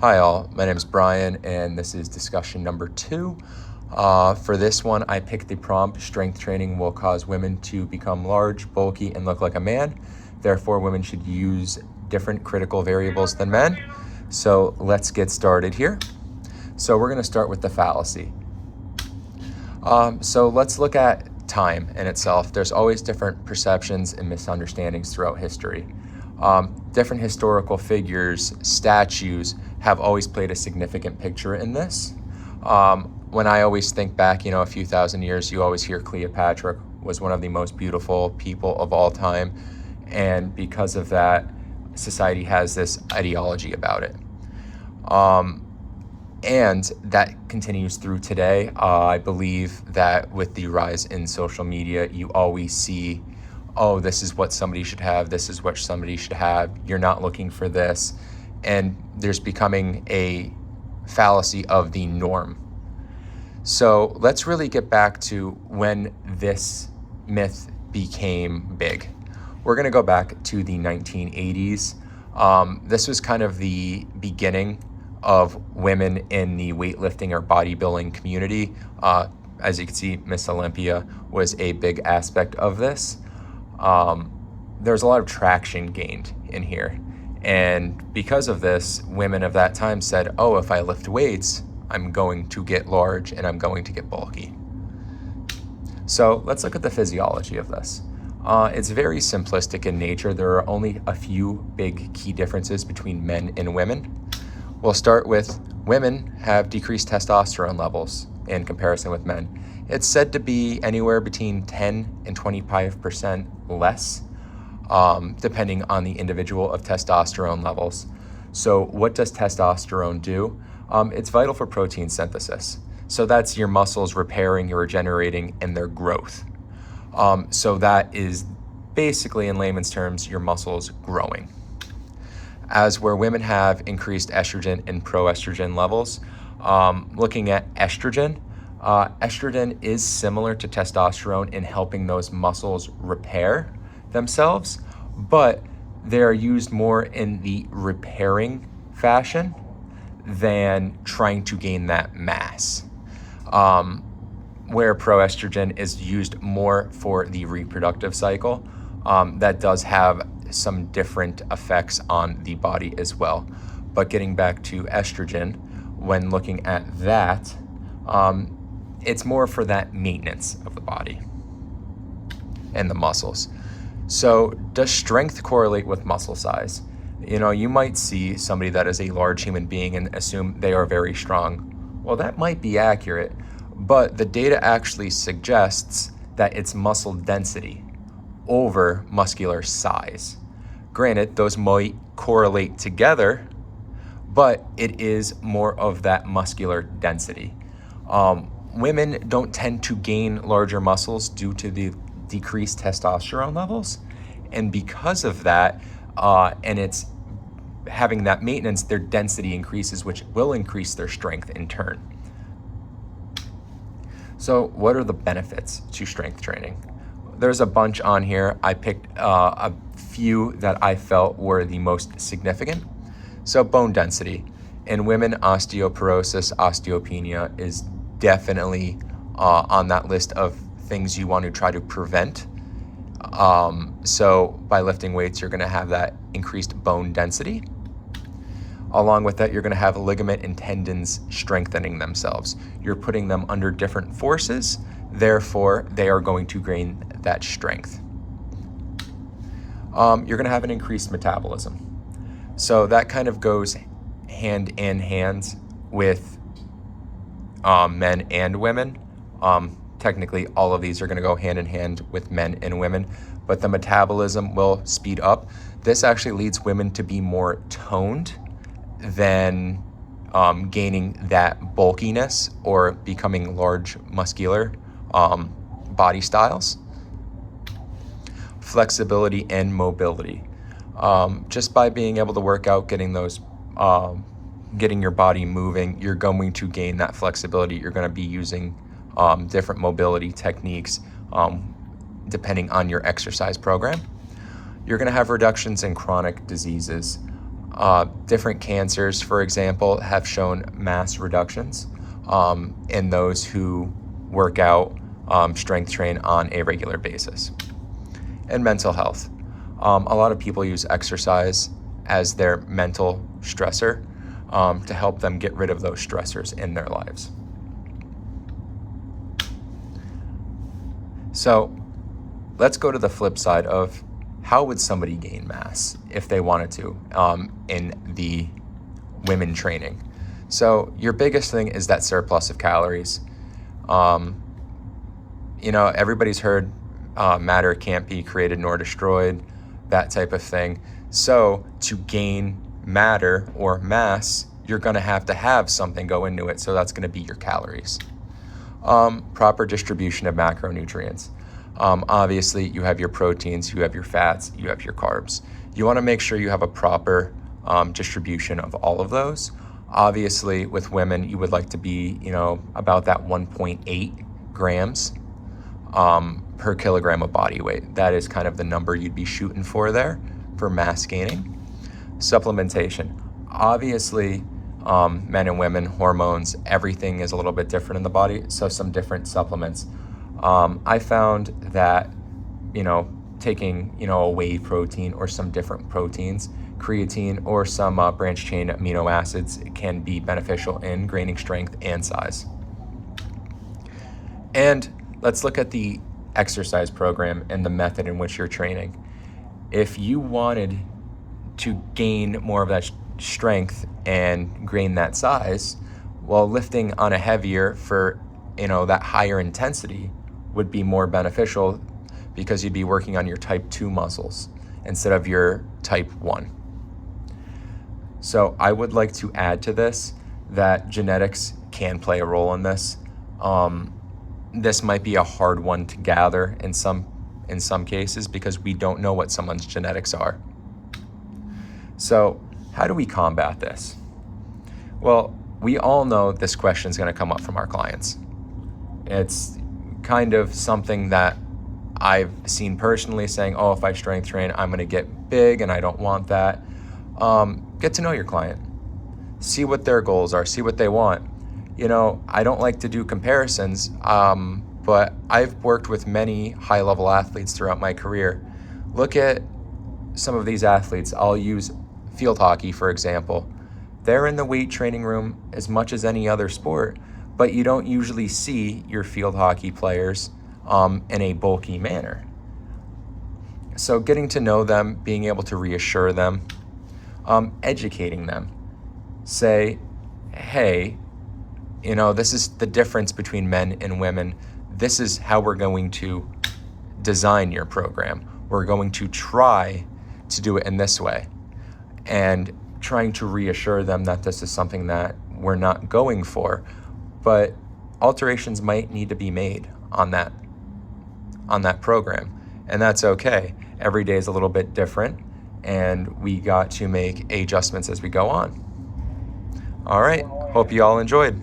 Hi all, my name is Brian and this is discussion number 2. For this one, I picked the prompt, strength training will cause women to become large, bulky, and look like a man. Therefore, women should use different critical variables than men. So let's get started here. So we're going to start with the fallacy. So let's look at time in itself. There's always different perceptions and misunderstandings throughout history. Different historical figures, statues have always played a significant picture in this. When I always think back, a few thousand years, you always hear Cleopatra was one of the most beautiful people of all time. And because of that, society has this ideology about it. And that continues through today. I believe that with the rise in social media, you always see, oh, this is what somebody should have, this is what somebody should have, you're not looking for this. And there's becoming a fallacy of the norm. So let's really get back to when this myth became big. We're going to go back to the 1980s. This was kind of the beginning of women in the weightlifting or bodybuilding community. As you can see, Miss Olympia was a big aspect of this. There's a lot of traction gained in here. And because of this, women of that time said, oh, if I lift weights, I'm going to get large and I'm going to get bulky. So let's look at the physiology of this. It's very simplistic in nature. There are only a few big key differences between men and women. We'll start with women have decreased testosterone levels in comparison with men. It's said to be anywhere between 10 and 25% less, depending on the individual of testosterone levels. So what does testosterone do? It's vital for protein synthesis. So that's your muscles repairing, your regenerating, and their growth. So that is basically, in layman's terms, your muscles growing. As where women have increased estrogen and proestrogen levels, looking at estrogen, estrogen is similar to testosterone in helping those muscles repair themselves, but they are used more in the repairing fashion than trying to gain that mass. Where proestrogen is used more for the reproductive cycle, that does have some different effects on the body as well. But getting back to estrogen, when looking at that, it's more for that maintenance of the body and the muscles. So does strength correlate with muscle size? You might see somebody that is a large human being and assume they are very strong. Well, that might be accurate, but the data actually suggests that it's muscle density over muscular size. Granted, those might correlate together, but it is more of that muscular density. Women don't tend to gain larger muscles due to the decreased testosterone levels. And because of that, and it's having that maintenance, their density increases, which will increase their strength in turn. So what are the benefits to strength training? There's a bunch on here. I picked a few that I felt were the most significant. So bone density. In women, osteoporosis, osteopenia is definitely on that list of things you want to try to prevent. So by lifting weights, you're going to have that increased bone density. Along with that, you're going to have ligament and tendons strengthening themselves. You're putting them under different forces. Therefore, they are going to gain that strength. You're going to have an increased metabolism. So that kind of goes hand in hand with men and women. Technically, all of these are going to go hand in hand with men and women, but the metabolism will speed up. This actually leads women to be more toned than gaining that bulkiness or becoming large muscular body styles. Flexibility and mobility. Just by being able to work out, getting your body moving, you're going to gain that flexibility. You're going to be using different mobility techniques depending on your exercise program. You're going to have reductions in chronic diseases. Different cancers, for example, have shown mass reductions in those who work out, strength train on a regular basis. And mental health. A lot of people use exercise as their mental stressor to help them get rid of those stressors in their lives. So let's go to the flip side of how would somebody gain mass if they wanted to in the women training. So your biggest thing is that surplus of calories. Everybody's heard matter can't be created nor destroyed, that type of thing. So to gain matter or mass, you're going to have something go into it. So that's going to be your calories. Proper distribution of macronutrients. Obviously, you have your proteins, you have your fats, you have your carbs. You want to make sure you have a proper distribution of all of those. Obviously, with women, you would like to be, about that 1.8 grams per kilogram of body weight. That is kind of the number you'd be shooting for there for mass gaining. Supplementation. Obviously, men and women, hormones, everything is a little bit different in the body. So some different supplements. I found that, taking, a whey protein or some different proteins, creatine or some branched chain amino acids can be beneficial in gaining strength and size. And let's look at the exercise program and the method in which you're training. If you wanted to gain more of that strength and gain that size, well, lifting on a heavier for, that higher intensity would be more beneficial because you'd be working on your type 2 muscles instead of your type 1. So I would like to add to this that genetics can play a role in this. This might be a hard one to gather in some cases because we don't know what someone's genetics are. So how do we combat this? Well, we all know this question is going to come up from our clients. It's kind of something that I've seen personally saying, if I strength train, I'm going to get big and I don't want that. Get to know your client. See what their goals are. See what they want. I don't like to do comparisons, but I've worked with many high-level athletes throughout my career. Look at some of these athletes. I'll use field hockey, for example. They're in the weight training room as much as any other sport, but you don't usually see your field hockey players in a bulky manner. So getting to know them, being able to reassure them, educating them. Say, hey, this is the difference between men and women. This is how we're going to design your program. We're going to try to do it in this way. And trying to reassure them that this is something that we're not going for, but alterations might need to be made on that program. And that's okay. Every day is a little bit different, and we got to make adjustments as we go on. All right. Hope you all enjoyed.